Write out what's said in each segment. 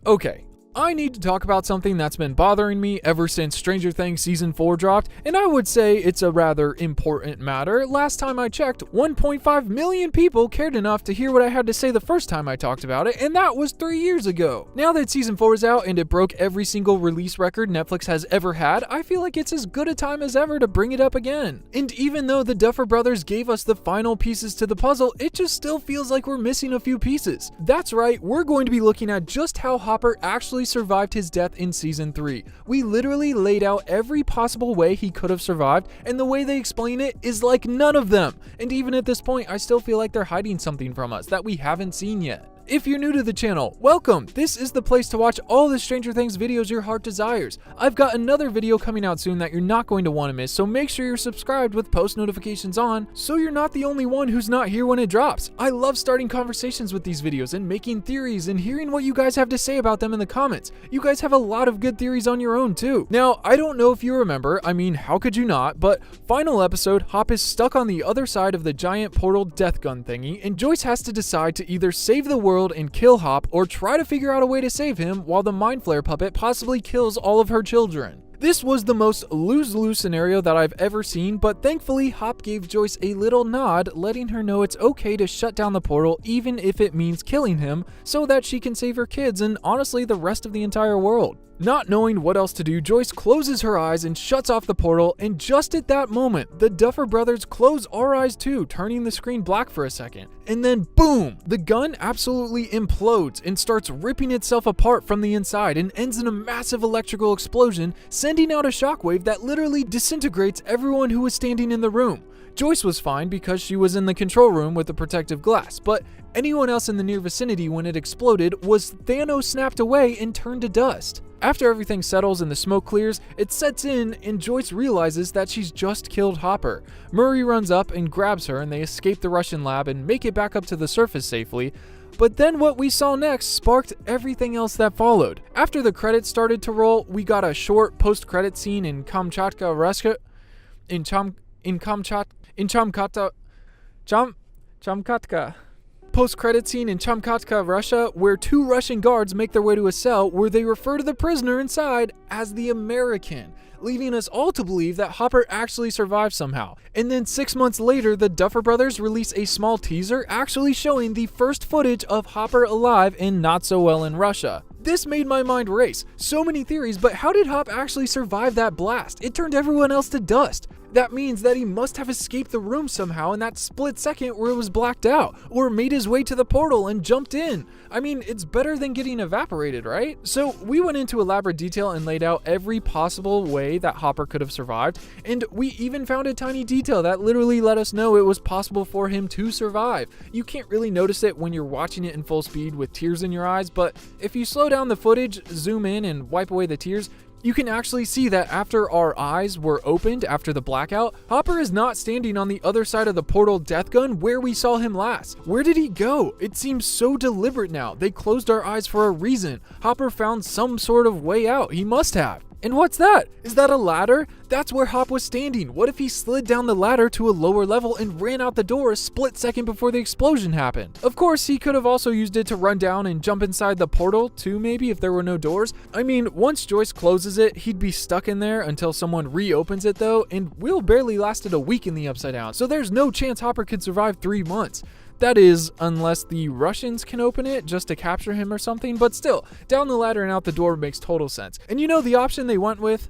Okay, I need to talk about something that's been bothering me ever since Stranger Things Season 4 dropped, and I would say it's a rather important matter. Last time I checked, 1.5 million people cared enough to hear what I had to say the first time I talked about it, and that was 3 years ago. Now that Season 4 is out and it broke every single release record Netflix has ever had, I feel like it's as good a time as ever to bring it up again. And even though the Duffer Brothers gave us the final pieces to the puzzle, it just still feels like we're missing a few pieces. That's right, we're going to be looking at just how Hopper actually survived his death in Season 3. We literally laid out every possible way he could have survived, and the way they explain it is like none of them. And even at this point, I still feel like they're hiding something from us that we haven't seen yet. If you're new to the channel, welcome! This is the place to watch all the Stranger Things videos your heart desires. I've got another video coming out soon that you're not going to want to miss, so make sure you're subscribed with post notifications on, so you're not the only one who's not here when it drops. I love starting conversations with these videos and making theories and hearing what you guys have to say about them in the comments. You guys have a lot of good theories on your own too. Now, I don't know if you remember, I mean, how could you not, but final episode, Hop is stuck on the other side of the giant portal death gun thingy, and Joyce has to decide to either save the world and kill Hop, or try to figure out a way to save him while the Mind Flare puppet possibly kills all of her children. This was the most lose-lose scenario that I've ever seen, but thankfully Hop gave Joyce a little nod, letting her know it's okay to shut down the portal even if it means killing him, so that she can save her kids and honestly the rest of the entire world. Not knowing what else to do, Joyce closes her eyes and shuts off the portal, and just at that moment, the Duffer Brothers close our eyes too, turning the screen black for a second. And then boom! The gun absolutely implodes and starts ripping itself apart from the inside and ends in a massive electrical explosion, sending out a shockwave that literally disintegrates everyone who was standing in the room. Joyce was fine because she was in the control room with the protective glass, but anyone else in the near vicinity when it exploded was Thanos snapped away and turned to dust. After everything settles and the smoke clears, it sets in and Joyce realizes that she's just killed Hopper. Murray runs up and grabs her and they escape the Russian lab and make it back up to the surface safely. But then what we saw next sparked everything else that followed. After the credits started to roll, we got a short post-credit scene in Kamchatka, Russia. Chamkatka. Post-credit scene in Chamkatka, Russia, where two Russian guards make their way to a cell where they refer to the prisoner inside as the American, leading us all to believe that Hopper actually survived somehow. And then 6 months later, the Duffer Brothers release a small teaser actually showing the first footage of Hopper alive and not so well in Russia. This made my mind race. So many theories, but how did Hop actually survive that blast? It turned everyone else to dust. That means that he must have escaped the room somehow in that split second where it was blacked out, or made his way to the portal and jumped in. I mean, it's better than getting evaporated, right? So we went into elaborate detail and laid out every possible way that Hopper could have survived, and we even found a tiny detail that literally let us know it was possible for him to survive. You can't really notice it when you're watching it in full speed with tears in your eyes, but if you slow down the footage, zoom in, and wipe away the tears, you can actually see that after our eyes were opened after the blackout, Hopper is not standing on the other side of the portal death gun where we saw him last. Where did he go? It seems so deliberate now. They closed our eyes for a reason. Hopper found some sort of way out. He must have. And what's that? Is that a ladder? That's where Hop was standing. What if he slid down the ladder to a lower level and ran out the door a split second before the explosion happened? Of course, he could have also used it to run down and jump inside the portal too, maybe, if there were no doors. I mean, once Joyce closes it, he'd be stuck in there until someone reopens it though, and Will barely lasted a week in the Upside Down, so there's no chance Hopper could survive 3 months. That is, unless the Russians can open it just to capture him or something, but still, down the ladder and out the door makes total sense. And you know the option they went with?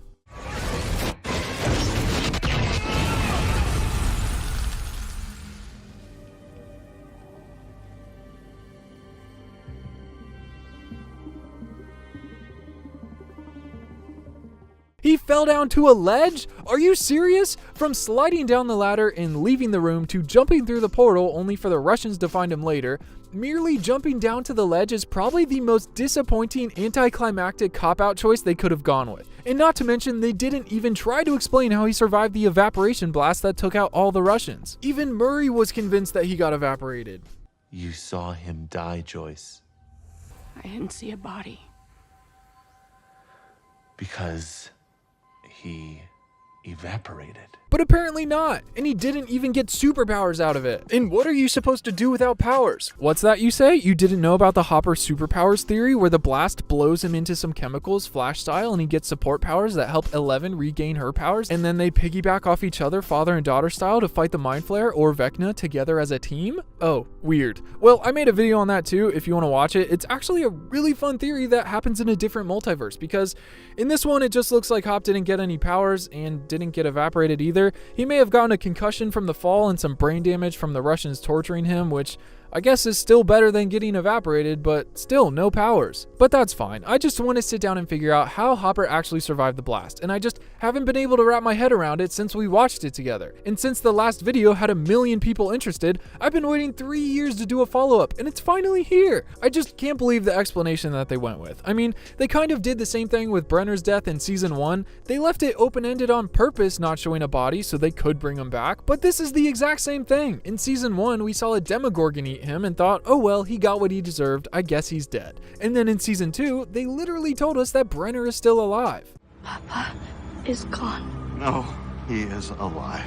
He fell down to a ledge? Are you serious? From sliding down the ladder and leaving the room to jumping through the portal only for the Russians to find him later, merely jumping down to the ledge is probably the most disappointing anticlimactic cop-out choice they could have gone with. And not to mention, they didn't even try to explain how he survived the evaporation blast that took out all the Russians. Even Murray was convinced that he got evaporated. You saw him die, Joyce. I didn't see a body. Because he evaporated. But apparently not, and he didn't even get superpowers out of it. And what are you supposed to do without powers? What's that you say? You didn't know about the Hopper superpowers theory where the blast blows him into some chemicals Flash style and he gets support powers that help 11 regain her powers, and then they piggyback off each other father and daughter style to fight the Mind Flayer or Vecna together as a team? Oh, weird. Well, I made a video on that too if you want to watch it. It's actually a really fun theory that happens in a different multiverse, because in this one it just looks like Hop didn't get any powers and didn't get evaporated either. He may have gotten a concussion from the fall and some brain damage from the Russians torturing him, which I guess is still better than getting evaporated, but still no powers. But that's fine. I just want to sit down and figure out how Hopper actually survived the blast, and I just haven't been able to wrap my head around it since we watched it together. And since the last video had 1 million people interested, I've been waiting 3 years to do a follow-up, and it's finally here. I just can't believe the explanation that they went with. I mean, they kind of did the same thing with Brenner's death in season 1. They left it open-ended on purpose, not showing a body so they could bring him back, but this is the exact same thing. In season 1, we saw a Demogorgon eat him and thought, oh well, he got what he deserved, I guess he's dead. And then in season 2, they literally told us that Brenner is still alive. Papa is gone. No, he is alive.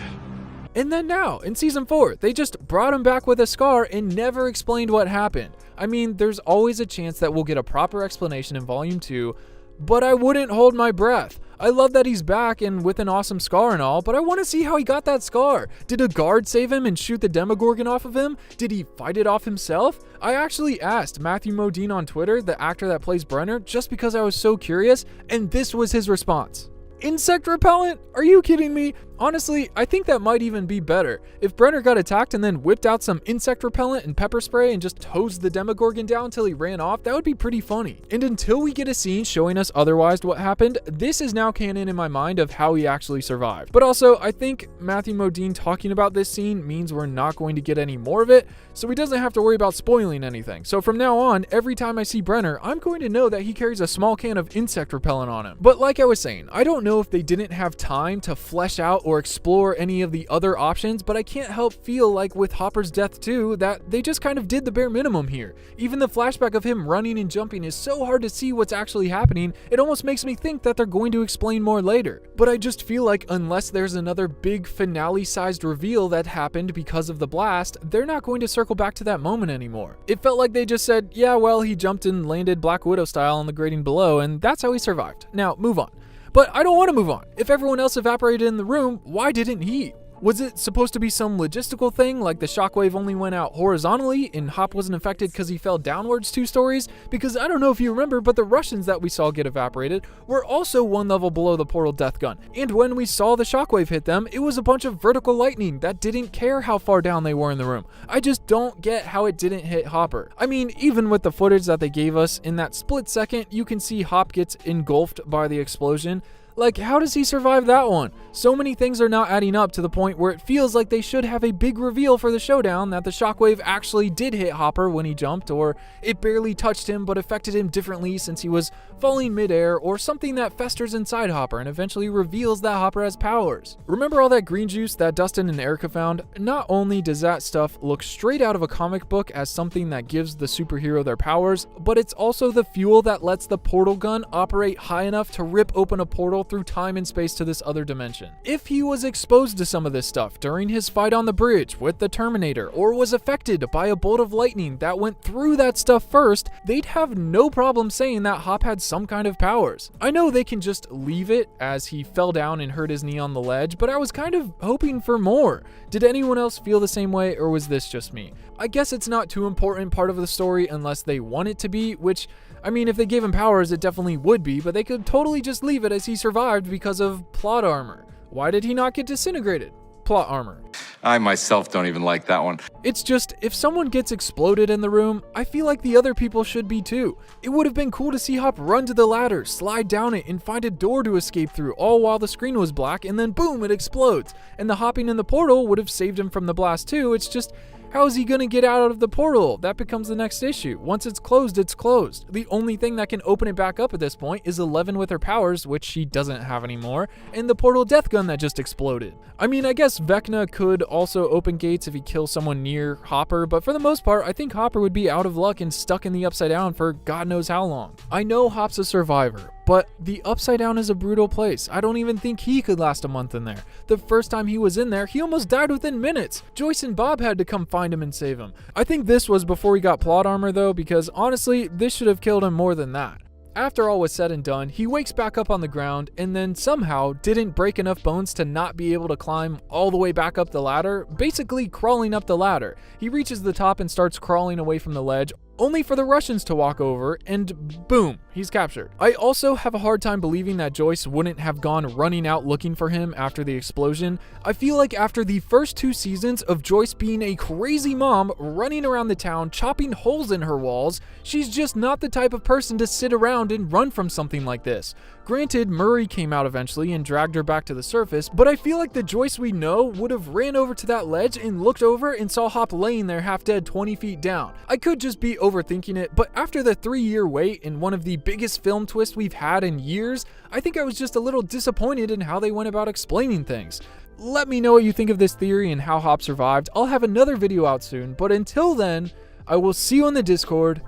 And then now, in season 4, they just brought him back with a scar and never explained what happened. I mean, there's always a chance that we'll get a proper explanation in volume 2, but I wouldn't hold my breath. I love that he's back and with an awesome scar and all, but I want to see how he got that scar. Did a guard save him and shoot the Demogorgon off of him? Did he fight it off himself? I actually asked Matthew Modine on Twitter, the actor that plays Brenner, just because I was so curious, and this was his response. Insect repellent? Are you kidding me? Honestly, I think that might even be better. If Brenner got attacked and then whipped out some insect repellent and pepper spray and just hosed the Demogorgon down till he ran off, that would be pretty funny. And until we get a scene showing us otherwise what happened, this is now canon in my mind of how he actually survived. But also, I think Matthew Modine talking about this scene means we're not going to get any more of it, so he doesn't have to worry about spoiling anything. So from now on, every time I see Brenner, I'm going to know that he carries a small can of insect repellent on him. But like I was saying, I don't know if they didn't have time to flesh out or explore any of the other options, but I can't help feel like with Hopper's death too, that they just kind of did the bare minimum here. Even the flashback of him running and jumping is so hard to see what's actually happening, it almost makes me think that they're going to explain more later. But I just feel like unless there's another big finale-sized reveal that happened because of the blast, they're not going to circle back to that moment anymore. It felt like they just said, yeah, well, he jumped and landed Black Widow style on the grating below, and that's how he survived. Now, move on. But I don't want to move on. If everyone else evaporated in the room, why didn't he? Was it supposed to be some logistical thing, like the shockwave only went out horizontally and Hop wasn't affected because he fell downwards 2 stories? Because I don't know if you remember, but the Russians that we saw get evaporated were also 1 level below the portal death gun. And when we saw the shockwave hit them, it was a bunch of vertical lightning that didn't care how far down they were in the room. I just don't get how it didn't hit Hopper. I mean, even with the footage that they gave us, in that split second, you can see Hop gets engulfed by the explosion. Like, how does he survive that one? So many things are not adding up to the point where it feels like they should have a big reveal for the showdown that the shockwave actually did hit Hopper when he jumped, or it barely touched him but affected him differently since he was falling midair, or something that festers inside Hopper and eventually reveals that Hopper has powers. Remember all that green juice that Dustin and Erica found? Not only does that stuff look straight out of a comic book as something that gives the superhero their powers, but it's also the fuel that lets the portal gun operate high enough to rip open a portal through time and space to this other dimension. If he was exposed to some of this stuff during his fight on the bridge with the Terminator, or was affected by a bolt of lightning that went through that stuff first, they'd have no problem saying that Hop had some kind of powers. I know they can just leave it as he fell down and hurt his knee on the ledge, but I was kind of hoping for more. Did anyone else feel the same way, or was this just me? I guess it's not too important part of the story unless they want it to be, which, I mean, if they gave him powers, it definitely would be, but they could totally just leave it as he survived because of plot armor. Why did he not get disintegrated? Plot armor. I myself don't even like that one. It's just, if someone gets exploded in the room, I feel like the other people should be too. It would have been cool to see Hop run to the ladder, slide down it, and find a door to escape through, all while the screen was black, and then boom, it explodes. And the hopping in the portal would have saved him from the blast too. It's just, how is he going to get out of the portal? That becomes the next issue. Once it's closed, it's closed. The only thing that can open it back up at this point is 11 with her powers, which she doesn't have anymore, and the portal death gun that just exploded. I mean, I guess Vecna could also open gates if he kills someone near Hopper, but for the most part, I think Hopper would be out of luck and stuck in the Upside Down for God knows how long. I know Hop's a survivor, But the Upside Down is a brutal place. I don't even think he could last a month in there. The first time he was in there, he almost died within minutes. Joyce and Bob had to come find him and save him. I think this was before he got plot armor though, because honestly, this should have killed him more than that. After all was said and done, he wakes back up on the ground and then somehow didn't break enough bones to not be able to climb all the way back up the ladder, basically crawling up the ladder. He reaches the top and starts crawling away from the ledge, only for the Russians to walk over, and boom, he's captured. I also have a hard time believing that Joyce wouldn't have gone running out looking for him after the explosion. I feel like after the first 2 seasons of Joyce being a crazy mom running around the town chopping holes in her walls, she's just not the type of person to sit around and run from something like this. Granted, Murray came out eventually and dragged her back to the surface, but I feel like the Joyce we know would have ran over to that ledge and looked over and saw Hop laying there half dead 20 feet down. I could just be overthinking it, but after the 3-year wait and one of the biggest film twists we've had in years, I think I was just a little disappointed in how they went about explaining things. Let me know what you think of this theory and how Hop survived. I'll have another video out soon, but until then, I will see you on the Discord.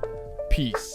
Peace.